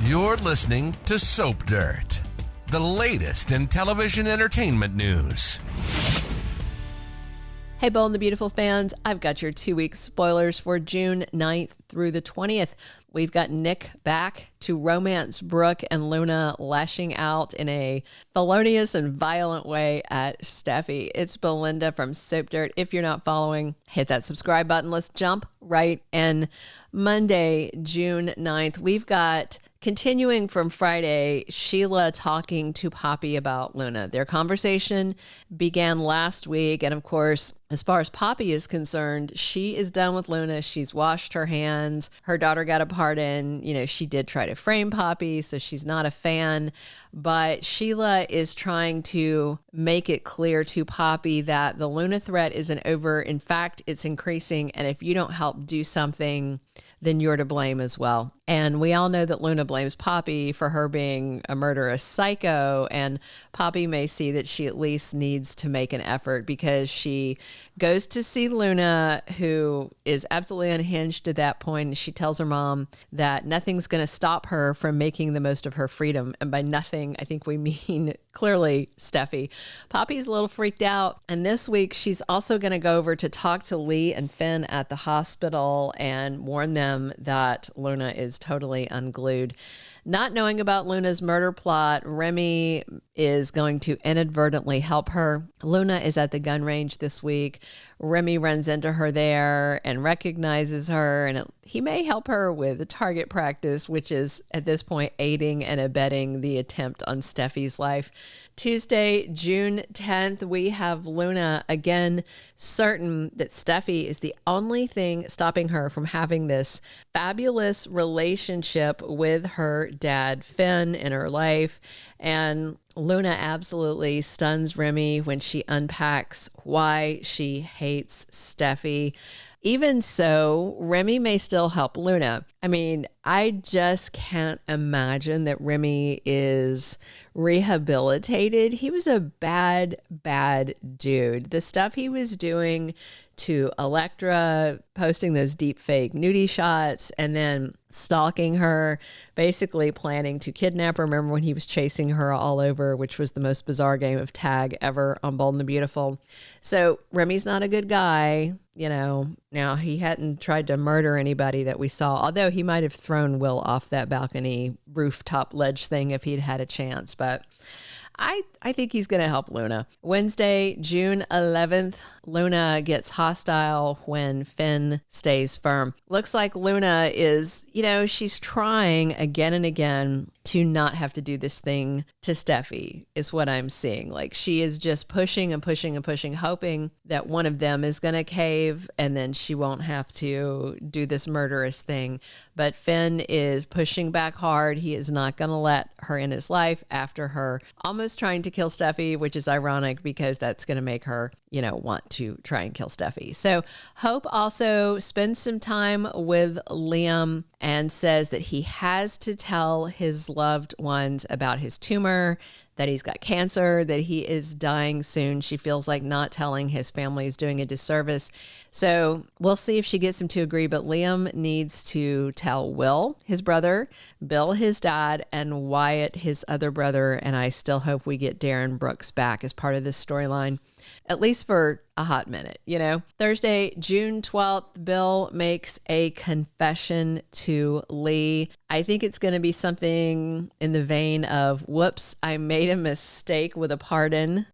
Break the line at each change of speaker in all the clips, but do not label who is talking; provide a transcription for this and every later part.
You're listening to Soap Dirt, the latest in television entertainment news.
Hey, Bold and the Beautiful fans, I've got your 2-week spoilers for June 9th through the 20th. We've got Nick back to romance Brooke and Luna, lashing out in a felonious and violent way at Steffy. It's Belinda from Soap Dirt. If you're not following, hit that subscribe button. Let's jump right in. Monday, June 9th, we've got, continuing from Friday, Sheila talking to Poppy about Luna. Their conversation began last week. And of course, as far as Poppy is concerned, she is done with Luna. She's washed her hands. Her daughter got a pardon. You know, she did try to frame Poppy, so she's not a fan. But Sheila is trying to make it clear to Poppy that the Luna threat isn't over. In fact, it's increasing. And if you don't help do something, then you're to blame as well. And we all know that Luna blames Poppy for her being a murderous psycho. And Poppy may see that she at least needs to make an effort, because she goes to see Luna, who is absolutely unhinged at that point. And she tells her mom that nothing's going to stop her from making the most of her freedom. And by nothing, I think we mean clearly Steffy. Poppy's a little freaked out. And this week, she's also going to go over to talk to Li and Finn at the hospital and warn them that Luna is totally unglued. Not knowing about Luna's murder plot, Remy is going to inadvertently help her. Luna is at the gun range this week. Remy runs into her there and recognizes her, and he may help her with target practice, which is at this point aiding and abetting the attempt on Steffy's life. Tuesday, June 10th, we have Luna again certain that Steffy is the only thing stopping her from having this fabulous relationship with her dad, Finn, in her life. And Luna absolutely stuns Remy when she unpacks why she hates Steffy. Even so, Remy may still help Luna. I mean, I just can't imagine that Remy is rehabilitated. He was a bad dude. The stuff he was doing to Elektra, posting those deep fake nudie shots and then stalking her, basically planning to kidnap her. Remember when he was chasing her all over, which was the most bizarre game of tag ever on Bold and the Beautiful. So Remy's not a good guy. You know, now he hadn't tried to murder anybody that we saw, although he might have thrown Will off that balcony rooftop ledge thing if he'd had a chance. But I think he's going to help Luna. Wednesday, June 11th, Luna gets hostile when Finn stays firm. Looks like Luna is, you know, she's trying again and again to not have to do this thing to Steffy, is what I'm seeing. Like, she is just pushing and pushing and pushing, hoping that one of them is going to cave and then she won't have to do this murderous thing. But Finn is pushing back hard. He is not going to let her in his life after her almost trying to kill Steffy, which is ironic because that's going to make her, you know, want to try and kill Steffy. So Hope also spends some time with Liam and says that he has to tell his loved ones about his tumor, that he's got cancer, that he is dying soon. She feels like not telling his family is doing a disservice. So we'll see if she gets him to agree, but Liam needs to tell Will, his brother, Bill, his dad, and Wyatt, his other brother. And I still hope we get Darren Brooks back as part of this storyline, at least for a hot minute, you know. Thursday, June 12th, Bill makes a confession to Li. I think it's going to be something in the vein of, whoops, I made a mistake with a pardon.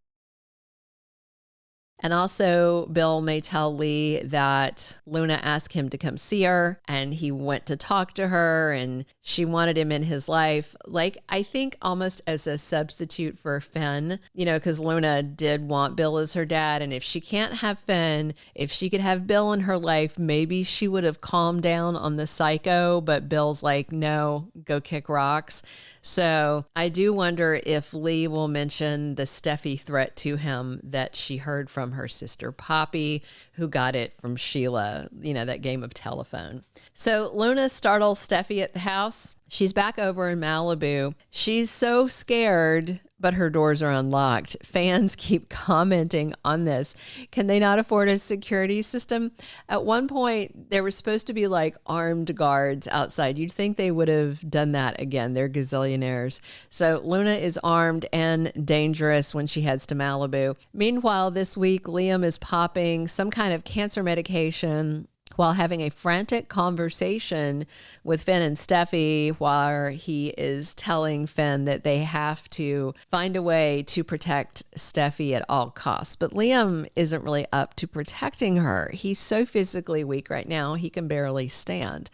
And also, Bill may tell Li that Luna asked him to come see her and he went to talk to her and she wanted him in his life. Like, I think almost as a substitute for Finn, you know, because Luna did want Bill as her dad. And if she can't have Finn, if she could have Bill in her life, maybe she would have calmed down on the psycho. But Bill's like, no, go kick rocks. So I do wonder if Li will mention the Steffy threat to him that she heard from her sister Poppy, who got it from Sheila, you know, that game of telephone. So Luna startles Steffy at the house. She's back over in Malibu. She's so scared but her doors are unlocked. Fans keep commenting on this. Can they not afford a security system? At one point, there was supposed to be like armed guards outside. You'd think they would have done that again. They're gazillionaires. So Luna is armed and dangerous when she heads to Malibu. Meanwhile, this week, Liam is popping some kind of cancer medication while having a frantic conversation with Finn and Steffy, while he is telling Finn that they have to find a way to protect Steffy at all costs. But Liam isn't really up to protecting her. He's so physically weak right now, he can barely stand.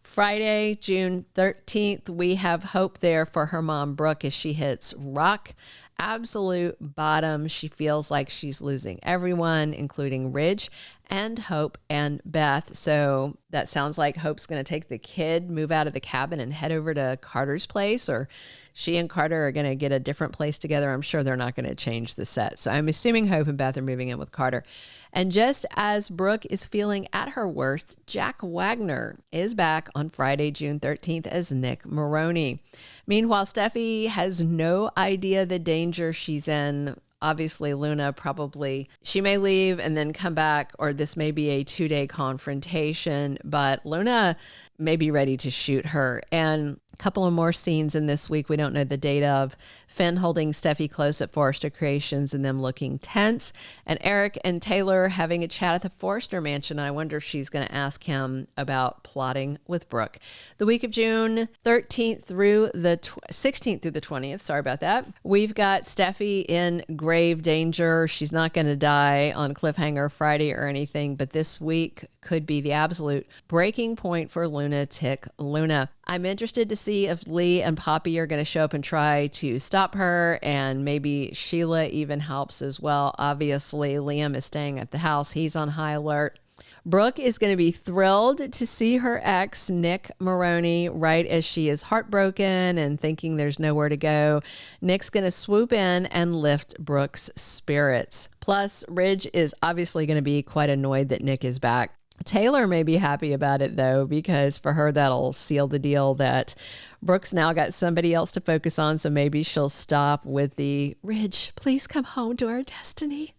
Friday, June 13th, we have Hope there for her mom, Brooke, as she hits rock absolute bottom. She feels like she's losing everyone, including Ridge and Hope and Beth. So that sounds like Hope's going to take the kid, move out of the cabin, and head over to Carter's place, or she and Carter are going to get a different place together. I'm sure they're not going to change the set. So I'm assuming Hope and Beth are moving in with Carter. And just as Brooke is feeling at her worst, Jack Wagner is back on Friday, June 13th as Nick Marone. Meanwhile, Steffy has no idea the danger she's in. Obviously, Luna probably, she may leave and then come back, or this may be a 2-day confrontation, but Luna may be ready to shoot her. And a couple of more scenes in this week we don't know the date of. Finn holding Steffy close at Forrester Creations and them looking tense. And Eric and Taylor having a chat at the Forrester mansion. I wonder if she's going to ask him about plotting with Brooke. The week of June 13th through the 16th through the 20th. Sorry about that. We've got Steffy in grave danger. She's not going to die on cliffhanger Friday or anything, but this week could be the absolute breaking point for lunatic Luna. I'm interested to see if Li and Poppy are going to show up and try to stop her, and maybe Sheila even helps as well. Obviously, Liam is staying at the house. He's on high alert. Brooke is going to be thrilled to see her ex, Nick Marone, right as she is heartbroken and thinking there's nowhere to go. Nick's going to swoop in and lift Brooke's spirits. Plus, Ridge is obviously going to be quite annoyed that Nick is back. Taylor may be happy about it, though, because for her, that'll seal the deal that Brooke's now got somebody else to focus on, so maybe she'll stop with the, Ridge, please come home to our destiny.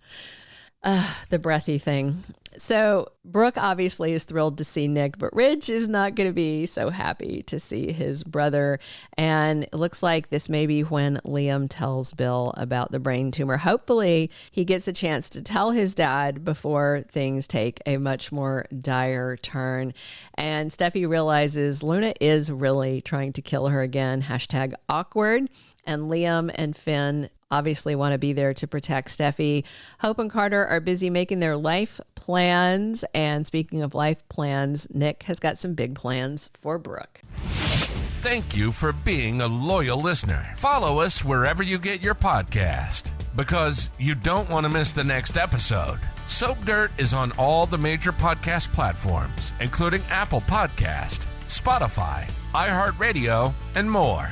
The breathy thing. So Brooke obviously is thrilled to see Nick, but Ridge is not going to be so happy to see his brother. And it looks like this may be when Liam tells Bill about the brain tumor. Hopefully he gets a chance to tell his dad before things take a much more dire turn. And Steffy realizes Luna is really trying to kill her again. #awkward. And Liam and Finn obviously want to be there to protect Steffy. Hope and Carter are busy making their life plans. And speaking of life plans, Nick has got some big plans for Brooke.
Thank you for being a loyal listener. Follow us wherever you get your podcast, because you don't want to miss the next episode. Soap Dirt is on all the major podcast platforms, including Apple Podcast, Spotify, iHeartRadio, and more.